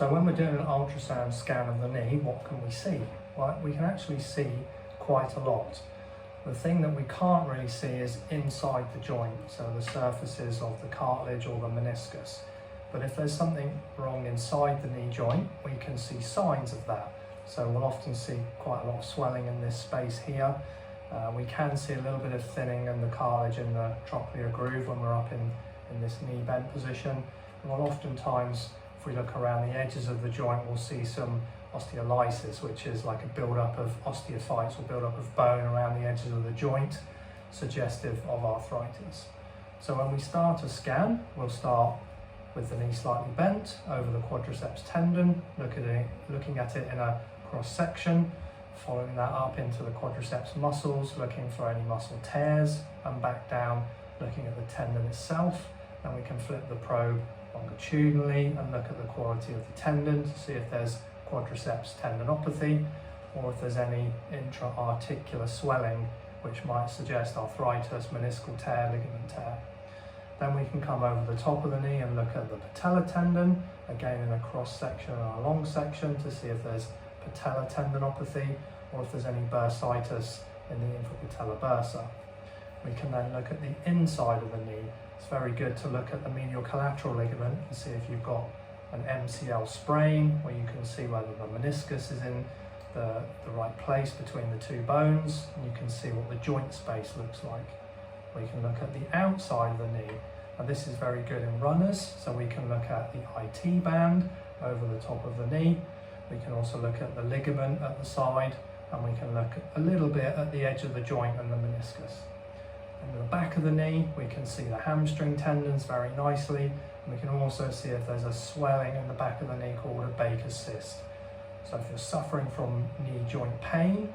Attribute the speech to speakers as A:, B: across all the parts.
A: So when we're doing an ultrasound scan of the knee, what can we see? Well, we can actually see quite a lot. The thing that we can't really see is inside the joint, so the surfaces of the cartilage or the meniscus. But if there's something wrong inside the knee joint, we can see signs of that. So we'll often see quite a lot of swelling in this space here. We can see a little bit of thinning in the cartilage in the trochlear groove when we're up in this knee bent position. And we'll oftentimes, if we look around the edges of the joint, we'll see some osteolysis, which is like a build-up of osteophytes or build-up of bone around the edges of the joint, suggestive of arthritis. So when we start a scan, we'll start with the knee slightly bent over the quadriceps tendon, looking at it in a cross-section, following that up into the quadriceps muscles, looking for any muscle tears, and back down, looking at the tendon itself. Then we can flip the probe longitudinally and look at the quality of the tendon to see if there's quadriceps tendinopathy or if there's any intra-articular swelling which might suggest arthritis, meniscal tear, ligament tear. Then we can come over the top of the knee and look at the patellar tendon, again in a cross section and a long section, to see if there's patellar tendinopathy or if there's any bursitis in the infrapatellar bursa. We can then look at the inside of the knee. It's very good to look at the medial collateral ligament and see if you've got an MCL sprain, where you can see whether the meniscus is in the right place between the two bones, and you can see what the joint space looks like. We can look at the outside of the knee, and this is very good in runners, so we can look at the IT band over the top of the knee. We can also look at the ligament at the side, and we can look a little bit at the edge of the joint and the meniscus. In the back of the knee, we can see the hamstring tendons very nicely, and we can also see if there's a swelling in the back of the knee called a Baker's cyst. So if you're suffering from knee joint pain,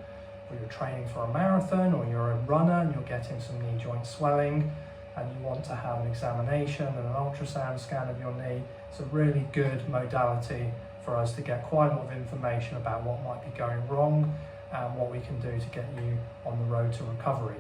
A: or you're training for a marathon, or you're a runner and you're getting some knee joint swelling, and you want to have an examination and an ultrasound scan of your knee, it's a really good modality for us to get quite a lot of information about what might be going wrong and what we can do to get you on the road to recovery.